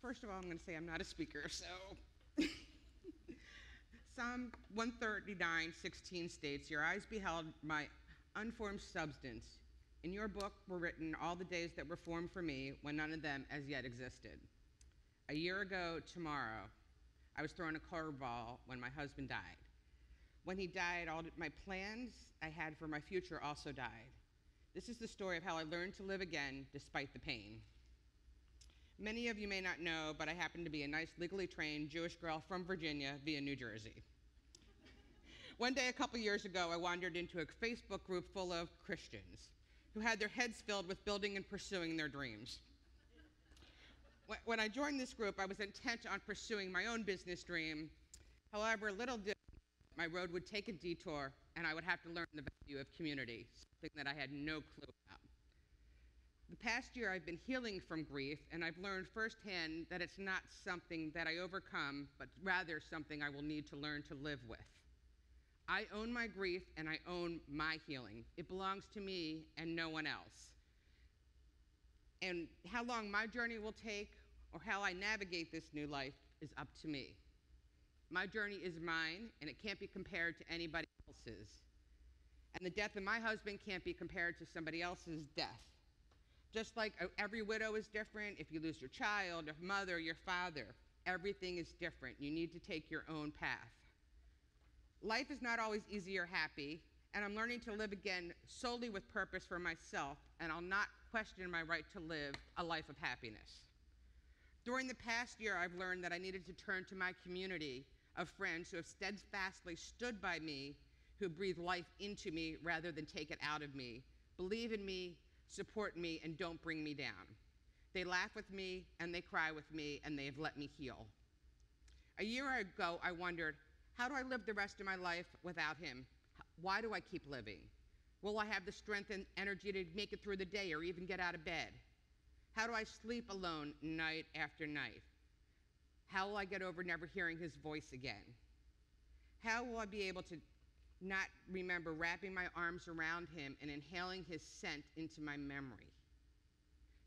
First of all, I'm going to say I'm not a speaker, so. Psalm 139:16 states, "Your eyes beheld my unformed substance. In your book were written all the days that were formed for me, when none of them as yet existed." A year ago tomorrow, I was thrown a curveball when my husband died. When he died, all my plans I had for my future also died. This is the story of how I learned to live again despite the pain. Many of you may not know, but I happen to be a nice, legally trained Jewish girl from Virginia via New Jersey. One day, a couple years ago, I wandered into a Facebook group full of Christians who had their heads filled with building and pursuing their dreams. When I joined this group, I was intent on pursuing my own business dream. However, little did I know my road would take a detour, and I would have to learn the value of community, something that I had no clue about. The past year, I've been healing from grief, and I've learned firsthand that it's not something that I overcome, but rather something I will need to learn to live with. I own my grief, and I own my healing. It belongs to me and no one else. And how long my journey will take, or how I navigate this new life, is up to me. My journey is mine, and it can't be compared to anybody else's. And the death of my husband can't be compared to somebody else's death. Just like every widow is different, if you lose your child, your mother, your father, everything is different. You need to take your own path. Life is not always easy or happy, and I'm learning to live again solely with purpose for myself, and I'll not question my right to live a life of happiness. During the past year, I've learned that I needed to turn to my community of friends who have steadfastly stood by me, who breathe life into me rather than take it out of me, believe in me, support me, and don't bring me down. They laugh with me, and they cry with me, and they have let me heal. A year ago, I wondered, how do I live the rest of my life without him? Why do I keep living? Will I have the strength and energy to make it through the day or even get out of bed? How do I sleep alone night after night? How will I get over never hearing his voice again? How will I be able to not remember wrapping my arms around him and inhaling his scent into my memory?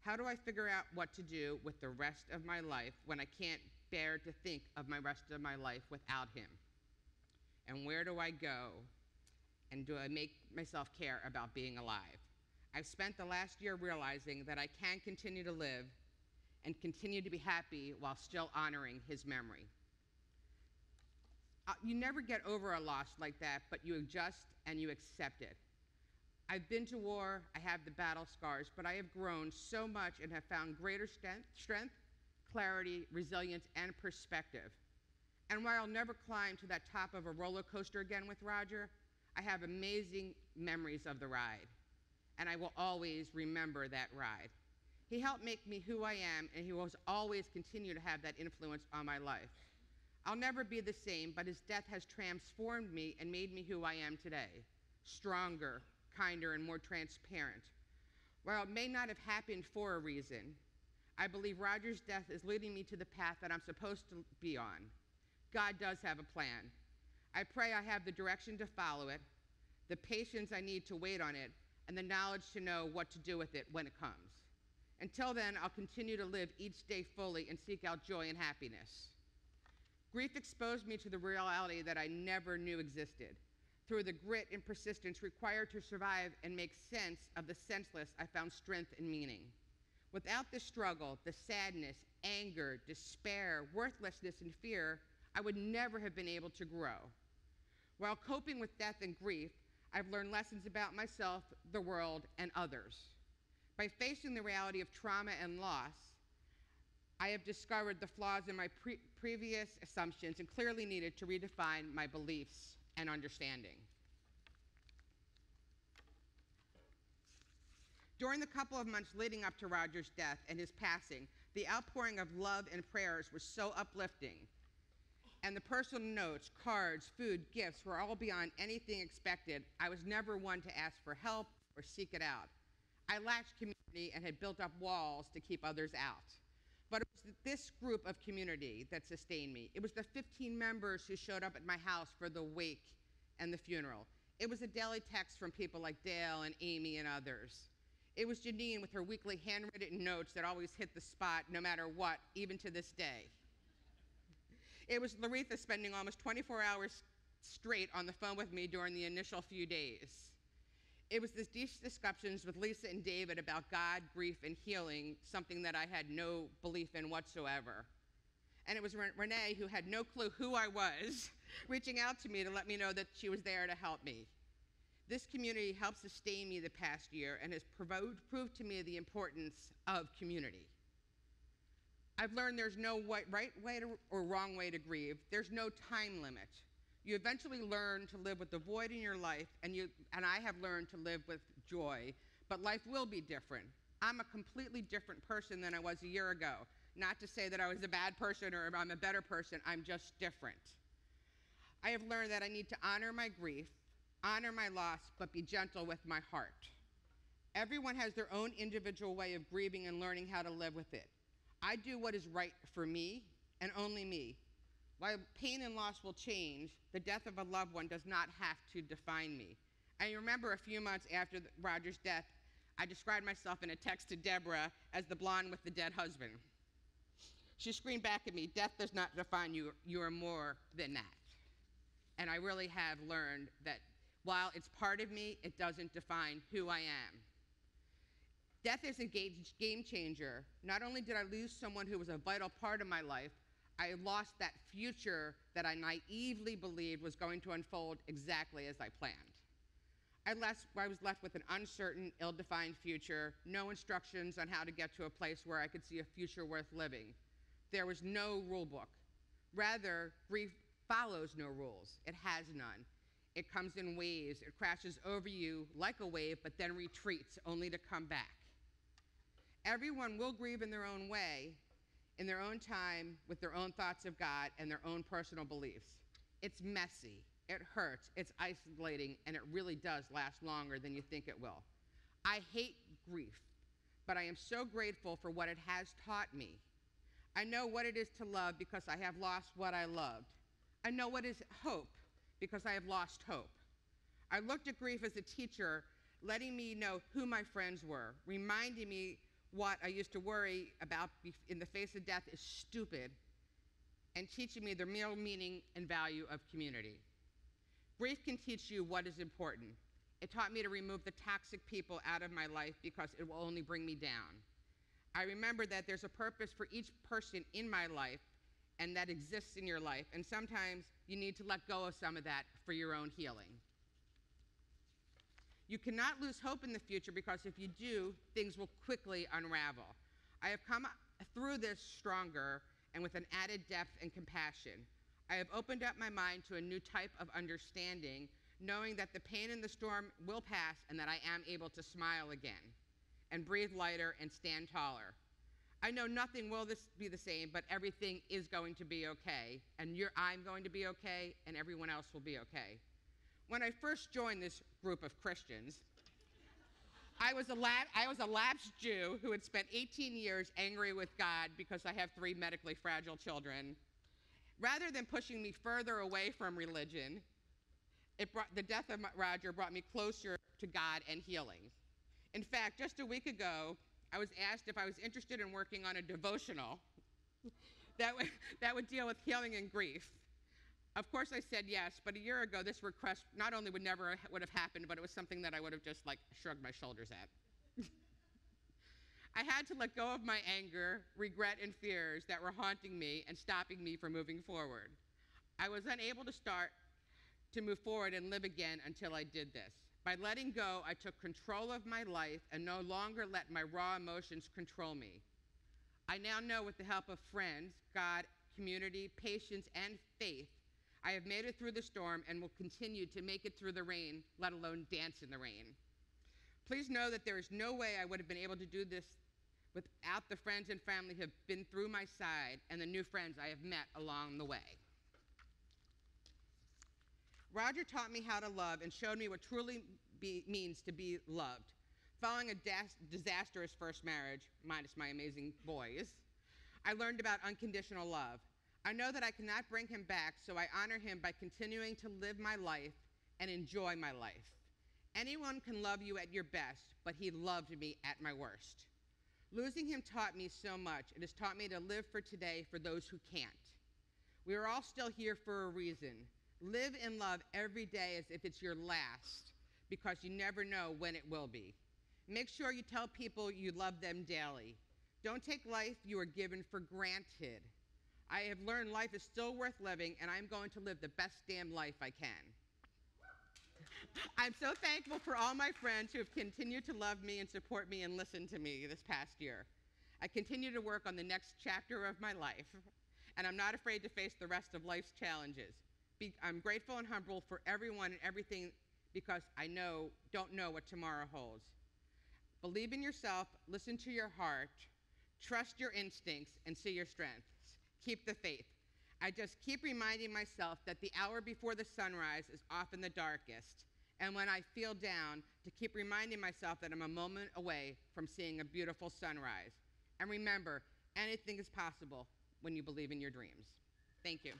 How do I figure out what to do with the rest of my life when I can't bear to think of my rest of my life without him? And where do I go? And do I make myself care about being alive? I've spent the last year realizing that I can continue to live and continue to be happy while still honoring his memory. You never get over a loss like that, but you adjust and you accept it. I've been to war, I have the battle scars, but I have grown so much and have found greater strength, clarity, resilience, and perspective. And while I'll never climb to that top of a roller coaster again with Roger, I have amazing memories of the ride, and I will always remember that ride. He helped make me who I am, and he will always continue to have that influence on my life. I'll never be the same, but his death has transformed me and made me who I am today, stronger, kinder, and more transparent. While it may not have happened for a reason, I believe Roger's death is leading me to the path that I'm supposed to be on. God does have a plan. I pray I have the direction to follow it, the patience I need to wait on it, and the knowledge to know what to do with it when it comes. Until then, I'll continue to live each day fully and seek out joy and happiness. Grief exposed me to the reality that I never knew existed. Through the grit and persistence required to survive and make sense of the senseless, I found strength and meaning. Without this struggle, the sadness, anger, despair, worthlessness, and fear, I would never have been able to grow. While coping with death and grief, I've learned lessons about myself, the world, and others. By facing the reality of trauma and loss, I have discovered the flaws in my previous assumptions and clearly needed to redefine my beliefs and understanding. During the couple of months leading up to Roger's death and his passing, the outpouring of love and prayers was so uplifting. And the personal notes, cards, food, gifts were all beyond anything expected. I was never one to ask for help or seek it out. I lacked community and had built up walls to keep others out. But it was this group of community that sustained me. It was the 15 members who showed up at my house for the wake and the funeral. It was a daily text from people like Dale and Amy and others. It was Janine with her weekly handwritten notes that always hit the spot no matter what, even to this day. It was Laretha spending almost 24 hours straight on the phone with me during the initial few days. It was these deep discussions with Lisa and David about God, grief, and healing, something that I had no belief in whatsoever. And it was Renee, who had no clue who I was, reaching out to me to let me know that she was there to help me. This community helped sustain me the past year and has proved to me the importance of community. I've learned there's no right way or wrong way to grieve. There's no time limit. You eventually learn to live with the void in your life, and I have learned to live with joy, but life will be different. I'm a completely different person than I was a year ago. Not to say that I was a bad person or I'm a better person, I'm just different. I have learned that I need to honor my grief, honor my loss, but be gentle with my heart. Everyone has their own individual way of grieving and learning how to live with it. I do what is right for me and only me. While pain and loss will change, the death of a loved one does not have to define me. I remember a few months after Roger's death, I described myself in a text to Deborah as the blonde with the dead husband. She screamed back at me, "Death does not define you, you are more than that." And I really have learned that while it's part of me, it doesn't define who I am. Death is a game changer. Not only did I lose someone who was a vital part of my life, I lost that future that I naively believed was going to unfold exactly as I planned. I was left with an uncertain, ill-defined future, no instructions on how to get to a place where I could see a future worth living. There was no rule book. Rather, grief follows no rules. It has none. It comes in waves. It crashes over you like a wave, but then retreats, only to come back. Everyone will grieve in their own way, in their own time, with their own thoughts of God and their own personal beliefs. It's messy, it hurts, it's isolating, and it really does last longer than you think it will. I hate grief, but I am so grateful for what it has taught me. I know what it is to love because I have lost what I loved. I know what is hope because I have lost hope. I looked at grief as a teacher, letting me know who my friends were, reminding me what I used to worry about in the face of death is stupid, and teaching me the real meaning and value of community. Grief can teach you what is important. It taught me to remove the toxic people out of my life because it will only bring me down. I remember that there's a purpose for each person in my life and that exists in your life, and sometimes you need to let go of some of that for your own healing. You cannot lose hope in the future because if you do, things will quickly unravel. I have come through this stronger and with an added depth and compassion. I have opened up my mind to a new type of understanding, knowing that the pain in the storm will pass and that I am able to smile again and breathe lighter and stand taller. I know nothing will be the same, but everything is going to be okay, and I'm going to be okay, and everyone else will be okay. When I first joined this group of Christians, I was a lapsed Jew who had spent 18 years angry with God because I have 3 medically fragile children. Rather than pushing me further away from religion, the death of Roger brought me closer to God and healing. In fact, just a week ago, I was asked if I was interested in working on a devotional that would deal with healing and grief. Of course I said yes, but a year ago this request not only would have happened, but it was something that I would have just shrugged my shoulders at. I had to let go of my anger, regret, and fears that were haunting me and stopping me from moving forward. I was unable to move forward and live again until I did this. By letting go, I took control of my life and no longer let my raw emotions control me. I now know, with the help of friends, God, community, patience, and faith, I have made it through the storm and will continue to make it through the rain, let alone dance in the rain. Please know that there is no way I would have been able to do this without the friends and family who have been through my side and the new friends I have met along the way. Roger taught me how to love and showed me what truly means to be loved. Following a disastrous first marriage, minus my amazing boys, I learned about unconditional love. I know that I cannot bring him back, so I honor him by continuing to live my life and enjoy my life. Anyone can love you at your best, but he loved me at my worst. Losing him taught me so much. It has taught me to live for today for those who can't. We are all still here for a reason. Live and love every day as if it's your last, because you never know when it will be. Make sure you tell people you love them daily. Don't take life you are given for granted. I have learned life is still worth living, and I'm going to live the best damn life I can. I'm so thankful for all my friends who have continued to love me and support me and listen to me this past year. I continue to work on the next chapter of my life, and I'm not afraid to face the rest of life's challenges. I'm grateful and humble for everyone and everything because I don't know what tomorrow holds. Believe in yourself, listen to your heart, trust your instincts, and see your strengths. Keep the faith. I just keep reminding myself that the hour before the sunrise is often the darkest, and when I feel down, to keep reminding myself that I'm a moment away from seeing a beautiful sunrise. And remember, anything is possible when you believe in your dreams. Thank you.